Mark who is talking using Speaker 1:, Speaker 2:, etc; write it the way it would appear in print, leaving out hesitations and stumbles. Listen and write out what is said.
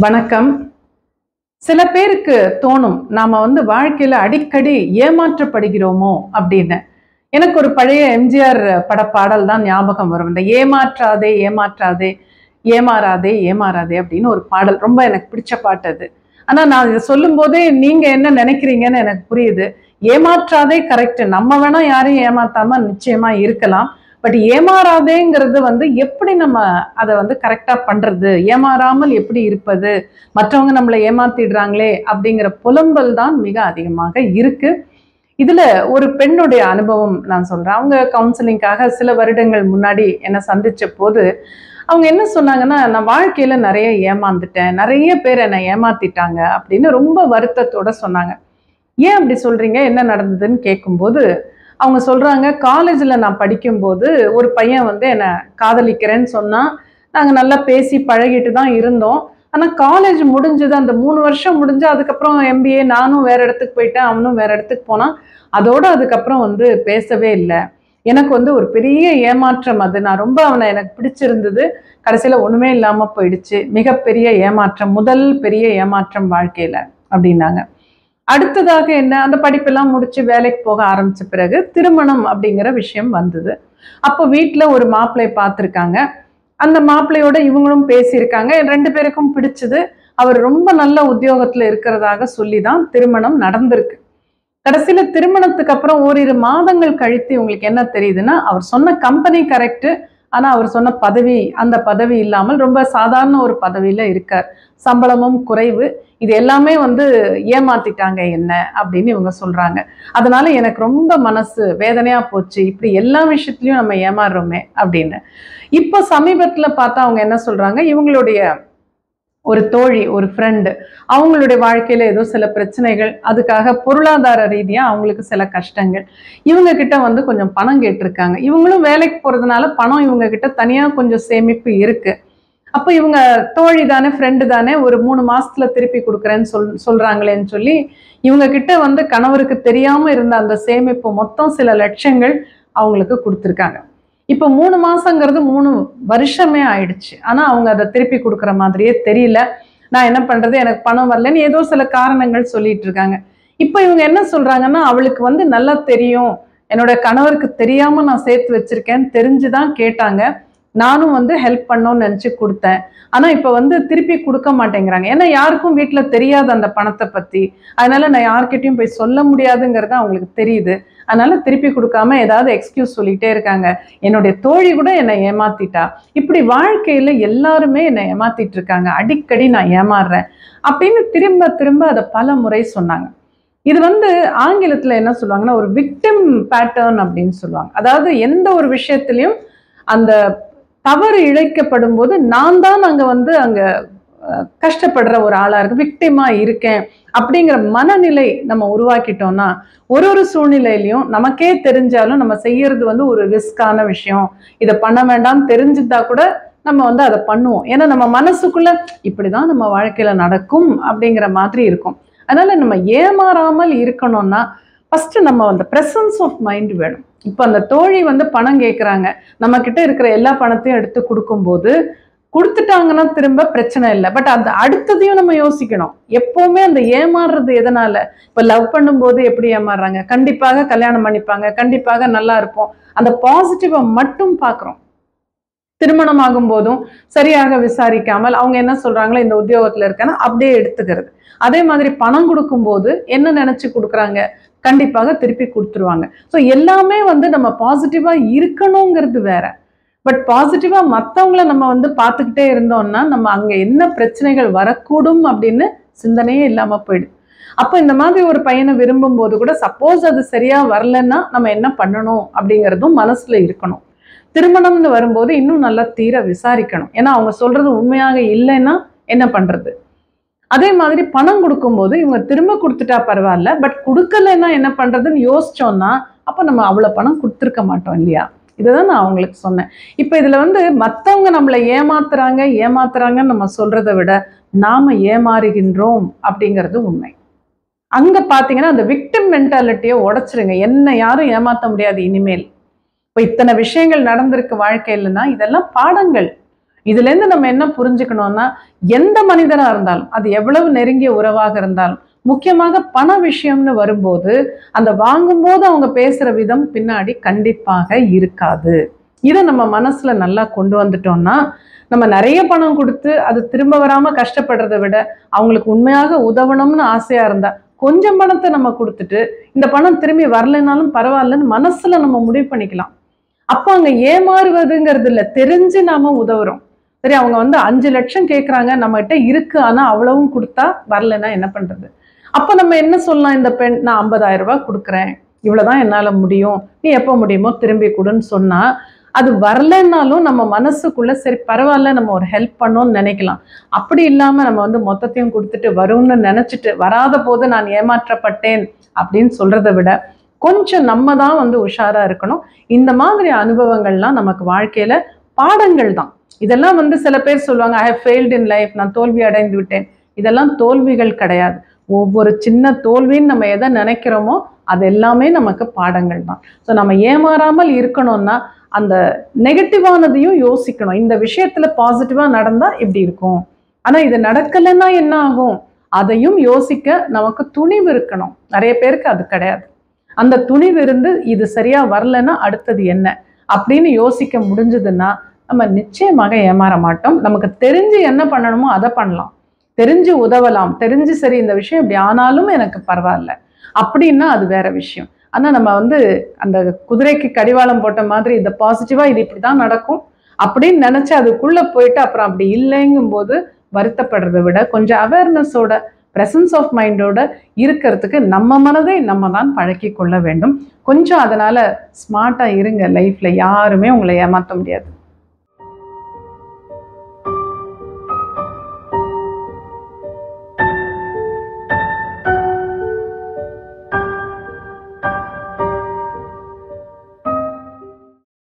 Speaker 1: வணக்கம். சில பேருக்கு தோணும், நாம வாழ்க்கையில அடிக்கடி ஏமாற்றப்படுகிறோமோ அப்படின்னு. எனக்கு ஒரு பழைய எம்ஜிஆர் பட பாடல் தான் ஞாபகம் வரும். இந்த ஏமாற்றாதே ஏமாற்றாதே ஏமாறாதே ஏமாறாதே அப்படின்னு ஒரு பாடல். ரொம்ப எனக்கு பிடிச்ச பாட்டு அது. ஆனா நான் இதை சொல்லும் போதே நீங்க என்ன நினைக்கிறீங்கன்னு எனக்கு புரியுது. ஏமாற்றாதே கரெக்ட். நம்ம வேணா யாரையும் ஏமாத்தாம நிச்சயமா இருக்கலாம். பட் ஏமாறாதேங்கிறது எப்படி நம்ம அதை கரெக்டா பண்றது, ஏமாறாமல் எப்படி இருப்பது, மற்றவங்க நம்மளை ஏமாத்திடுறாங்களே அப்படிங்கிற புலம்பல் தான் மிக அதிகமாக இருக்கு. இதுல ஒரு பெண்ணுடைய அனுபவம் நான் சொல்றேன். அவங்க கவுன்சிலிங்காக சில வருடங்கள் முன்னாடி என்ன சந்திச்ச போது அவங்க என்ன சொன்னாங்கன்னா, நான் வாழ்க்கையில நிறைய ஏமாந்துட்டேன், நிறைய பேர் என்னை ஏமாத்திட்டாங்க அப்படின்னு ரொம்ப வருத்தத்தோட சொன்னாங்க. ஏன் அப்படி சொல்றீங்க, என்ன நடந்ததுன்னு கேட்கும்போது அவங்க சொல்றாங்க, காலேஜில் நான் படிக்கும்போது ஒரு பையன் என்னை காதலிக்கிறேன்னு சொன்னால் நாங்கள் நல்லா பேசி பழகிட்டு தான் இருந்தோம். ஆனால் காலேஜ் முடிஞ்சது, அந்த 3 வருஷம் முடிஞ்சு அதுக்கப்புறம் எம்பிஏ நானும் வேற இடத்துக்கு போயிட்டேன், அவனும் வேற இடத்துக்கு போனான். அதோட அதுக்கப்புறம் பேசவே இல்லை. எனக்கு ஒரு பெரிய ஏமாற்றம் அது. நான் ரொம்ப அவனை எனக்கு பிடிச்சிருந்தது, கடைசியில் ஒன்றுமே இல்லாமல் போயிடுச்சு. மிகப்பெரிய ஏமாற்றம், முதல் பெரிய ஏமாற்றம் வாழ்க்கையில் அப்படின்னாங்க. அடுத்ததாக என்ன, அந்த படிப்பெல்லாம் முடிச்சு வேலைக்கு போக ஆரம்பிச்ச பிறகு திருமணம் அப்படிங்கிற விஷயம் வந்தது. அப்போ வீட்டில் ஒரு மாப்பிள்ளையை பார்த்துருக்காங்க. அந்த மாப்பிள்ளையோட இவங்களும் பேசியிருக்காங்க. 2 பேருக்கும் பிடிச்சது. அவர் ரொம்ப நல்ல உத்தியோகத்தில் இருக்கிறதாக சொல்லி தான் திருமணம் நடந்திருக்கு. கடைசியில் திருமணத்துக்கு அப்புறம் ஓரிரு மாதங்கள் கழித்து இவங்களுக்கு என்ன தெரியுதுன்னா, அவர் சொன்ன கம்பெனி கரெக்டு, ஆனால் அவர் சொன்ன பதவி அந்த பதவி இல்லாமல் ரொம்ப சாதாரண ஒரு பதவியில் இருக்கார். சம்பளமும் குறைவு. இது எல்லாமே ஏமாத்திட்டாங்க என்ன அப்படின்னு இவங்க சொல்றாங்க. அதனால எனக்கு ரொம்ப மனசு வேதனையா போச்சு, இப்படி எல்லா விஷயத்துலயும் நம்ம ஏமாறுறோமே அப்படின்னு. இப்போ சமீபத்துல பார்த்தா அவங்க என்ன சொல்றாங்க, இவங்களுடைய ஒரு தோழி, ஒரு ஃப்ரெண்டு, அவங்களுடைய வாழ்க்கையில ஏதோ சில பிரச்சனைகள், அதுக்காக பொருளாதார ரீதியா அவங்களுக்கு சில கஷ்டங்கள். இவங்க கிட்ட கொஞ்சம் பணம் கேட்டிருக்காங்க. இவங்களும் வேலைக்கு போறதுனால பணம் இவங்க கிட்ட தனியா கொஞ்சம் சேமிப்பு இருக்கு. அப்போ இவங்க தோழி தானே, ஃப்ரெண்டு தானே, ஒரு 3 மாசத்துல திருப்பி கொடுக்குறேன்னு சொல்றாங்களேன்னு சொல்லி இவங்க கிட்ட கணவருக்கு தெரியாம இருந்த அந்த சேமிப்பு மொத்தம் சில லட்சங்கள் அவங்களுக்கு கொடுத்துருக்காங்க. இப்போ 3 மாசங்கிறது 3 வருஷமே ஆயிடுச்சு. ஆனா அவங்க அதை திருப்பி கொடுக்குற மாதிரியே தெரியல. நான் என்ன பண்றது, எனக்கு பணம் வரலன்னு ஏதோ சில காரணங்கள் சொல்லிட்டு இருக்காங்க. இப்போ இவங்க என்ன சொல்றாங்கன்னா, அவளுக்கு நல்லா தெரியும், என்னோட கணவருக்கு தெரியாம நான் சேர்த்து வச்சிருக்கேன்னு தெரிஞ்சுதான் கேட்டாங்க. நானும் ஹெல்ப் பண்ணோன்னு நினைச்சு கொடுத்தேன். ஆனா இப்ப திருப்பி கொடுக்க மாட்டேங்கிறாங்க. ஏன்னா யாருக்கும் வீட்டுல தெரியாது அந்த பணத்தை பத்தி. அதனால நான் யார்கிட்டயும் போய் சொல்ல முடியாதுங்கிறது அவங்களுக்கு தெரியுது. அதனால திருப்பி கொடுக்காம ஏதாவது எக்ஸ்கியூஸ் சொல்லிட்டே இருக்காங்க. என்னுடைய தோழி கூட என்னை ஏமாத்திட்டா. இப்படி வாழ்க்கையில எல்லாருமே என்னை ஏமாத்திட்டு இருக்காங்க, அடிக்கடி நான் ஏமாறுறேன் அப்படின்னு திரும்ப திரும்ப அதை பல முறை சொன்னாங்க. இது ஆங்கிலத்துல என்ன சொல்லுவாங்கன்னா, ஒரு விக்டிம் பேட்டர்ன் அப்படின்னு சொல்லுவாங்க. அதாவது எந்த ஒரு விஷயத்திலையும் அந்த தவறு இழைக்கப்படும் போது நான் தான் அங்க கஷ்டப்படுற ஒரு ஆளா இருக்கு, விக்டிமா இருக்கேன் அப்படிங்கிற மனநிலை நம்ம உருவாக்கிட்டோம்னா, ஒரு சூழ்நிலையிலையும் நமக்கே தெரிஞ்சாலும் நம்ம செய்யறது ஒரு ரிஸ்கான விஷயம், இதை பண்ண வேண்டாம் தெரிஞ்சுட்டா கூட நம்ம அதை பண்ணுவோம். ஏன்னா நம்ம மனசுக்குள்ள இப்படிதான் நம்ம வாழ்க்கையில நடக்கும் அப்படிங்கிற மாதிரி இருக்கும். அதனால நம்ம ஏமாறாமல் இருக்கணும்னா ஃபர்ஸ்ட் நம்ம அந்த பிரசன்ஸ் ஆஃப் மைண்ட் வேணும். இப்போ அந்த தோழி பணம் கேட்குறாங்க, நம்ம கிட்ட இருக்கிற எல்லா பணத்தையும் எடுத்து கொடுக்கும்போது கொடுத்துட்டாங்கன்னா திரும்ப பிரச்சனை இல்லை. பட் அந்த அடுத்ததையும் நம்ம யோசிக்கணும். எப்பவுமே அந்த ஏமாறுறது எதனால, இப்போ லவ் பண்ணும்போது எப்படி ஏமாறுறாங்க, கண்டிப்பாக கல்யாணம் பண்ணிப்பாங்க, கண்டிப்பாக நல்லா இருப்போம், அந்த பாசிட்டிவா மட்டும் பார்க்குறோம். திருமணம் ஆகும் போதும் சரியாக விசாரிக்காமல் அவங்க என்ன சொல்றாங்களோ இந்த உத்தியோகத்துல இருக்கேன்னா அப்படியே எடுத்துக்கிறது. அதே மாதிரி பணம் கொடுக்கும் போது என்ன நினைச்சு கொடுக்குறாங்க, கண்டிப்பாக திருப்பி கொடுத்துருவாங்க. ஸோ எல்லாமே நம்ம பாசிட்டிவா இருக்கணுங்கிறது வேற. பட் பாசிட்டிவா மற்றவங்கள நம்ம பார்த்துக்கிட்டே இருந்தோம்னா நம்ம அங்க என்ன பிரச்சனைகள் வரக்கூடும் அப்படின்னு சிந்தனையே இல்லாம போயிடுது. அப்போ இந்த மாதிரி ஒரு பையனை விரும்பும் போது கூட சப்போஸ் அது சரியா வரலன்னா நம்ம என்ன பண்ணணும் அப்படிங்கிறதும் மனசுல இருக்கணும். திருமணம்னு வரும்போது இன்னும் நல்லா தீர விசாரிக்கணும். ஏன்னா அவங்க சொல்றது உண்மையாக இல்லைன்னா என்ன பண்றது. அதே மாதிரி பணம் கொடுக்கும்போது இவங்க திரும்ப கொடுத்துட்டா பரவாயில்ல, பட் கொடுக்கலன்னா என்ன பண்றதுன்னு யோசிச்சோம்னா அப்ப நம்ம அவ்வளவு பணம் கொடுத்துருக்க மாட்டோம் இல்லையா. இதுதான் நான் அவங்களுக்கு சொன்னேன். இப்ப இதுல மத்தவங்க நம்மளை ஏமாத்துறாங்கன்னு நம்ம சொல்றதை விட நாம ஏமாறுகின்றோம் அப்படிங்கிறது உண்மை. அங்க பாத்தீங்கன்னா அந்த விக்டிம் மென்டாலிட்டியை உடைச்சிருங்க. என்ன யாரும் ஏமாத்த முடியாது இனிமேல். இப்போ இத்தனை விஷயங்கள் நடந்திருக்கு வாழ்க்கையிலன்னா இதெல்லாம் பாடங்கள். இதுல இருந்து நம்ம என்ன புரிஞ்சுக்கணும்னா, எந்த மனிதரா இருந்தாலும், அது எவ்வளவு நெருங்கிய உறவாக இருந்தாலும், முக்கியமாக பண விஷயம்னு வரும்போது அந்த வாங்கும்போது அவங்க பேசுற விதம் பின்னாடி கண்டிப்பாக இருக்காது. இதை நம்ம மனசுல நல்லா கொண்டு வந்துட்டோம்னா, நம்ம நிறைய பணம் கொடுத்து அது திரும்ப வராம கஷ்டப்படுறதை விட, அவங்களுக்கு உண்மையாக உதவணும்னு ஆசையா இருந்தா கொஞ்சம் பணத்தை நம்ம கொடுத்துட்டு இந்த பணம் திரும்பி வரலைனாலும் பரவாயில்லன்னு மனசுல நம்ம முடிவு பண்ணிக்கலாம். அப்ப அங்க ஏமாறுவதுங்கிறது இல்ல, தெரிஞ்சு நாம உதவுறோம். சரி, அவங்க 5 லட்சம் கேட்கறாங்க, நம்ம கிட்ட இருக்கு, ஆனா அவ்வளவும் கொடுத்தா வரலைன்னா என்ன பண்றது? அப்ப நம்ம என்ன சொல்லலாம்? இந்த பெண், நான் 50,000 ரூபாய் கொடுக்குறேன், இவ்வளவுதான் என்னால முடியும், நீ எப்ப முடியுமோ திரும்பி கொடுன்னு சொன்னா, அது வரலைன்னாலும் நம்ம மனசுக்குள்ள சரி பரவாயில்ல, நம்ம ஒரு ஹெல்ப் பண்ணோம்னு நினைக்கலாம். அப்படி இல்லாம நம்ம மொத்தத்தையும் கொடுத்துட்டு வரும்னு நினைச்சிட்டு வராத போது நான் ஏமாற்றப்பட்டேன் அப்படின்னு சொல்றதை விட கொஞ்சம் நம்ம தான் உஷாரா இருக்கணும். இந்த மாதிரி அனுபவங்கள்லாம் நமக்கு வாழ்க்கையில பாடங்கள் தான். இதெல்லாம் சில பேர் சொல்லுவாங்க, I have failed in life, நான் தோல்வி அடைந்து விட்டேன். இதெல்லாம் தோல்விகள் கிடையாது. ஒவ்வொரு சின்ன தோல்வின்னு நம்ம எதை நினைக்கிறோமோ அது எல்லாமே நமக்கு பாடங்கள் தான். ஸோ நம்ம ஏமாறாமல் இருக்கணும்னா அந்த நெகட்டிவானதையும் யோசிக்கணும். இந்த விஷயத்துல பாசிட்டிவா நடந்தா இப்படி இருக்கும், ஆனா இது நடக்கலைன்னா என்ன ஆகும், அதையும் யோசிக்க நமக்கு துணிவு இருக்கணும். நிறைய பேருக்கு அது கிடையாது. அந்த துணிவு இருந்து இது சரியா வரலன்னா அடுத்தது என்ன அப்படின்னு யோசிக்க முடிஞ்சதுன்னா நம்ம நிச்சயமாக ஏமாற மாட்டோம். நமக்கு தெரிஞ்சு என்ன பண்ணணுமோ அதை பண்ணலாம், தெரிஞ்சு உதவலாம், தெரிஞ்சு சரி இந்த விஷயம் இப்படி ஆனாலும் எனக்கு பரவாயில்ல அப்படின்னா அது வேற விஷயம். ஆனா நம்ம அந்த குதிரைக்கு கடிவாளம் போட்ட மாதிரி இந்த பாசிட்டிவா இது இப்படிதான் நடக்கும் அப்படின்னு நினைச்சு அதுக்குள்ள போயிட்டு அப்புறம் அப்படி இல்லைங்கும் போது வருத்தப்படுறதை விட கொஞ்சம் அவேர்னஸோட, பிரசன்ஸ் ஆஃப் மைண்டோட இருக்கிறதுக்கு நம்ம மனதை நம்ம தான் பழக்கி கொள்ள வேண்டும். கொஞ்சம் அதனால ஸ்மார்ட்டா இருங்க. லைஃப்ல யாருமே உங்களை ஏமாற்ற முடியாது.